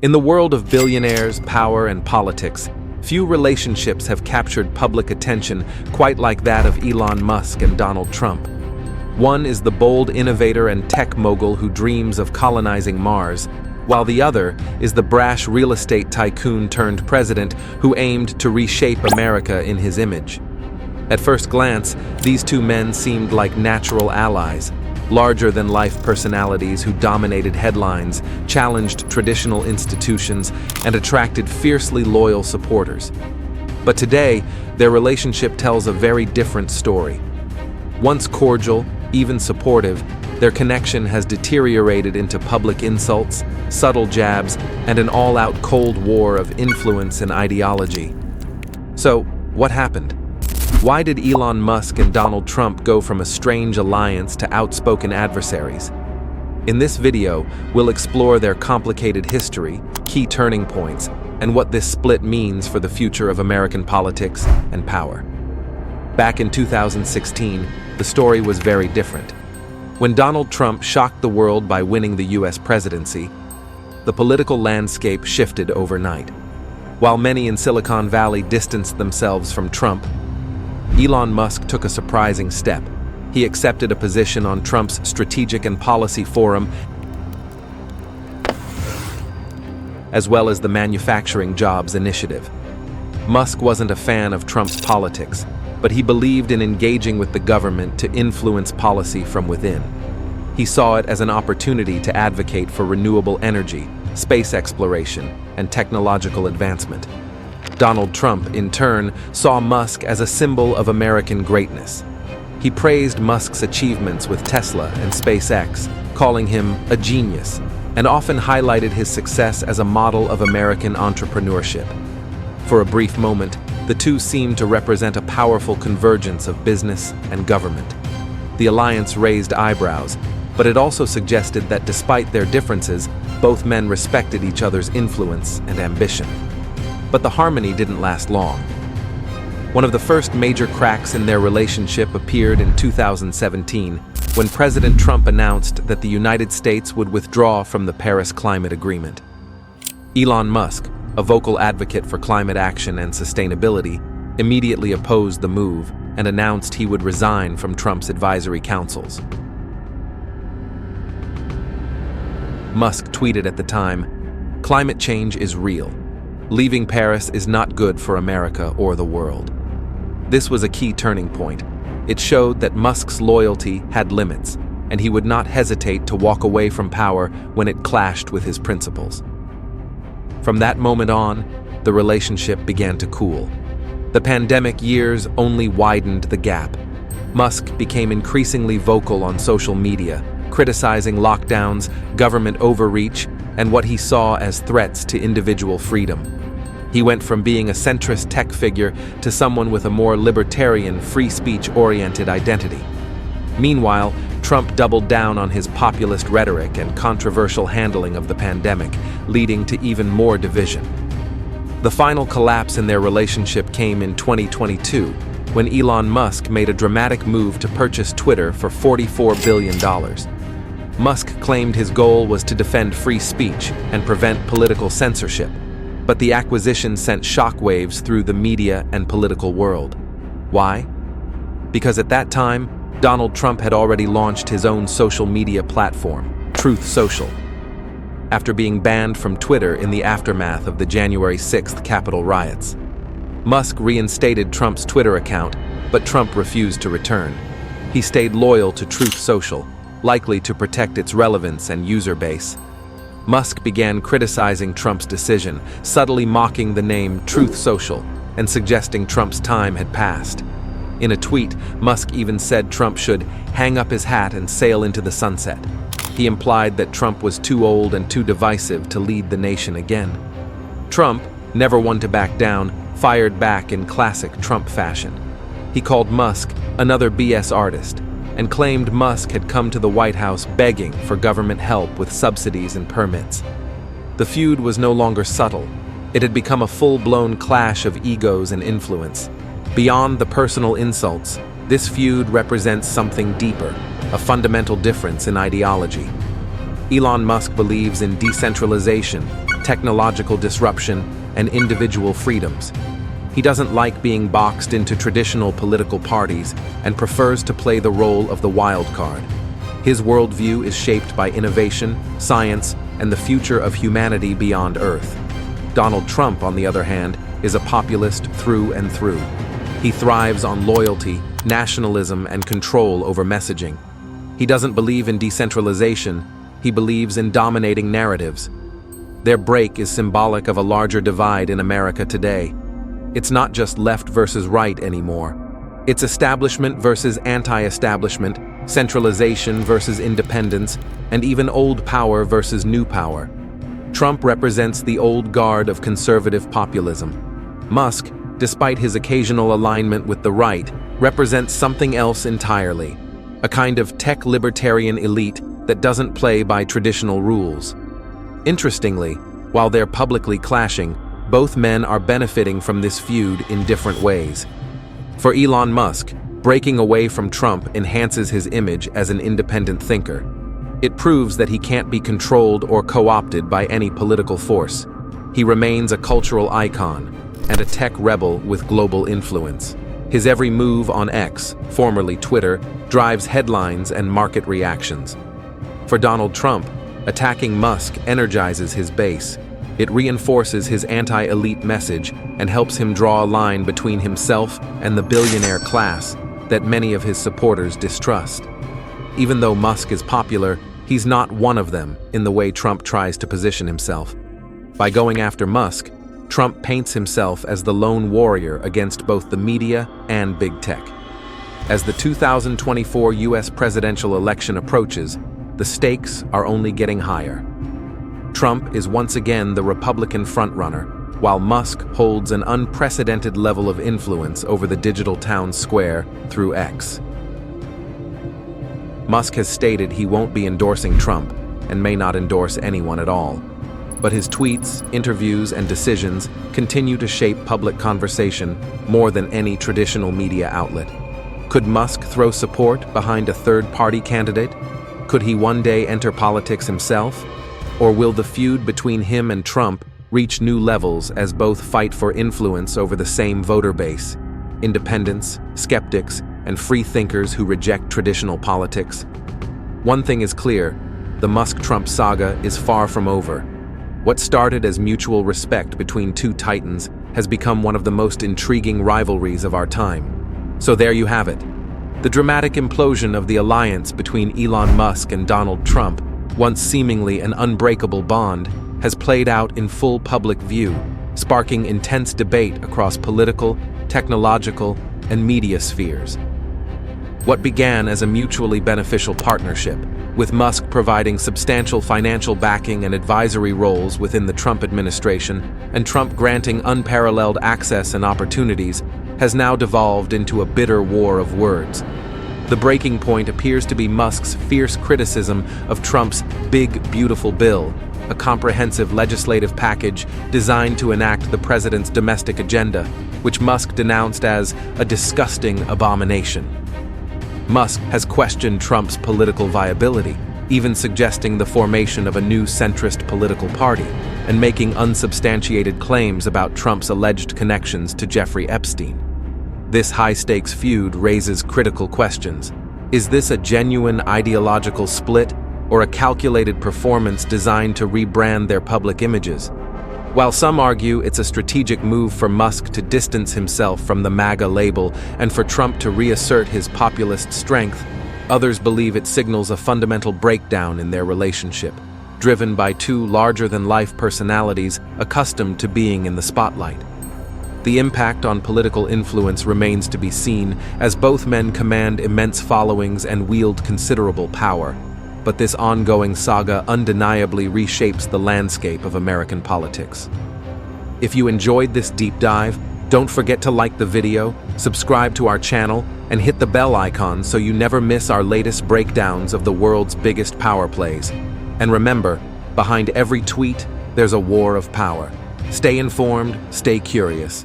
In the world of billionaires, power, and politics, few relationships have captured public attention quite like that of Elon Musk and Donald Trump. One is the bold innovator and tech mogul who dreams of colonizing Mars, while the other is the brash real estate tycoon turned president who aimed to reshape America in his image. At first glance, these two men seemed like natural allies, larger-than-life personalities who dominated headlines, challenged traditional institutions, and attracted fiercely loyal supporters. But today, their relationship tells a very different story. Once cordial, even supportive, their connection has deteriorated into public insults, subtle jabs, and an all-out Cold War of influence and ideology. So, what happened? Why did Elon Musk and Donald Trump go from a strange alliance to outspoken adversaries? In this video, we'll explore their complicated history, key turning points, and what this split means for the future of American politics and power. Back in 2016, the story was very different. When Donald Trump shocked the world by winning the US presidency, the political landscape shifted overnight. While many in Silicon Valley distanced themselves from Trump, Elon Musk took a surprising step. He accepted a position on Trump's Strategic and Policy Forum, as well as the Manufacturing Jobs Initiative. Musk wasn't a fan of Trump's politics, but he believed in engaging with the government to influence policy from within. He saw it as an opportunity to advocate for renewable energy, space exploration, and technological advancement. Donald Trump, in turn, saw Musk as a symbol of American greatness. He praised Musk's achievements with Tesla and SpaceX, calling him a genius, and often highlighted his success as a model of American entrepreneurship. For a brief moment, the two seemed to represent a powerful convergence of business and government. The alliance raised eyebrows, but it also suggested that despite their differences, both men respected each other's influence and ambition. But the harmony didn't last long. One of the first major cracks in their relationship appeared in 2017, when President Trump announced that the United States would withdraw from the Paris Climate Agreement. Elon Musk, a vocal advocate for climate action and sustainability, immediately opposed the move and announced he would resign from Trump's advisory councils. Musk tweeted at the time, "Climate change is real. Leaving Paris is not good for America or the world." This was a key turning point. It showed that Musk's loyalty had limits, and he would not hesitate to walk away from power when it clashed with his principles. From that moment on, the relationship began to cool. The pandemic years only widened the gap. Musk became increasingly vocal on social media, criticizing lockdowns, government overreach, and what he saw as threats to individual freedom. He went from being a centrist tech figure to someone with a more libertarian, free speech-oriented identity. Meanwhile, Trump doubled down on his populist rhetoric and controversial handling of the pandemic, leading to even more division. The final collapse in their relationship came in 2022, when Elon Musk made a dramatic move to purchase Twitter for $44 billion. Musk claimed his goal was to defend free speech and prevent political censorship, but the acquisition sent shockwaves through the media and political world. Why? Because at that time, Donald Trump had already launched his own social media platform, Truth Social. After being banned from Twitter in the aftermath of the January 6th Capitol riots, Musk reinstated Trump's Twitter account, but Trump refused to return. He stayed loyal to Truth Social, likely to protect its relevance and user base. Musk began criticizing Trump's decision, subtly mocking the name Truth Social and suggesting Trump's time had passed. In a tweet, Musk even said Trump should hang up his hat and sail into the sunset. He implied that Trump was too old and too divisive to lead the nation again. Trump, never one to back down, fired back in classic Trump fashion. He called Musk another BS artist and claimed Musk had come to the White House begging for government help with subsidies and permits. The feud was no longer subtle. It had become a full-blown clash of egos and influence. Beyond the personal insults, this feud represents something deeper, a fundamental difference in ideology. Elon Musk believes in decentralization, technological disruption, and individual freedoms. He doesn't like being boxed into traditional political parties and prefers to play the role of the wild card. His worldview is shaped by innovation, science, and the future of humanity beyond Earth. Donald Trump, on the other hand, is a populist through and through. He thrives on loyalty, nationalism, and control over messaging. He doesn't believe in decentralization, he believes in dominating narratives. Their break is symbolic of a larger divide in America today. It's not just left versus right anymore. It's establishment versus anti-establishment, centralization versus independence, and even old power versus new power. Trump represents the old guard of conservative populism. Musk, despite his occasional alignment with the right, represents something else entirely, a kind of tech libertarian elite that doesn't play by traditional rules. Interestingly, while they're publicly clashing, both men are benefiting from this feud in different ways. For Elon Musk, breaking away from Trump enhances his image as an independent thinker. It proves that he can't be controlled or co-opted by any political force. He remains a cultural icon and a tech rebel with global influence. His every move on X, formerly Twitter, drives headlines and market reactions. For Donald Trump, attacking Musk energizes his base. It reinforces his anti-elite message and helps him draw a line between himself and the billionaire class that many of his supporters distrust. Even though Musk is popular, he's not one of them in the way Trump tries to position himself. By going after Musk, Trump paints himself as the lone warrior against both the media and big tech. As the 2024 US presidential election approaches, the stakes are only getting higher. Trump is once again the Republican frontrunner, while Musk holds an unprecedented level of influence over the digital town square through X. Musk has stated he won't be endorsing Trump and may not endorse anyone at all. But his tweets, interviews, and decisions continue to shape public conversation more than any traditional media outlet. Could Musk throw support behind a third-party candidate? Could he one day enter politics himself? Or will the feud between him and Trump reach new levels as both fight for influence over the same voter base? Independents, skeptics, and free thinkers who reject traditional politics. One thing is clear, the Musk-Trump saga is far from over. What started as mutual respect between two titans has become one of the most intriguing rivalries of our time. So there you have it. The dramatic implosion of the alliance between Elon Musk and Donald Trump, once seemingly an unbreakable bond, has played out in full public view, sparking intense debate across political, technological, and media spheres. What began as a mutually beneficial partnership, with Musk providing substantial financial backing and advisory roles within the Trump administration, and Trump granting unparalleled access and opportunities, has now devolved into a bitter war of words. The breaking point appears to be Musk's fierce criticism of Trump's Big Beautiful Bill, a comprehensive legislative package designed to enact the president's domestic agenda, which Musk denounced as a disgusting abomination. Musk has questioned Trump's political viability, even suggesting the formation of a new centrist political party, and making unsubstantiated claims about Trump's alleged connections to Jeffrey Epstein. This high-stakes feud raises critical questions. Is this a genuine ideological split, or a calculated performance designed to rebrand their public images? While some argue it's a strategic move for Musk to distance himself from the MAGA label and for Trump to reassert his populist strength, others believe it signals a fundamental breakdown in their relationship, driven by two larger-than-life personalities accustomed to being in the spotlight. The impact on political influence remains to be seen, as both men command immense followings and wield considerable power. But this ongoing saga undeniably reshapes the landscape of American politics. If you enjoyed this deep dive, don't forget to like the video, subscribe to our channel, and hit the bell icon so you never miss our latest breakdowns of the world's biggest power plays. And remember, behind every tweet, there's a war of power. Stay informed, stay curious.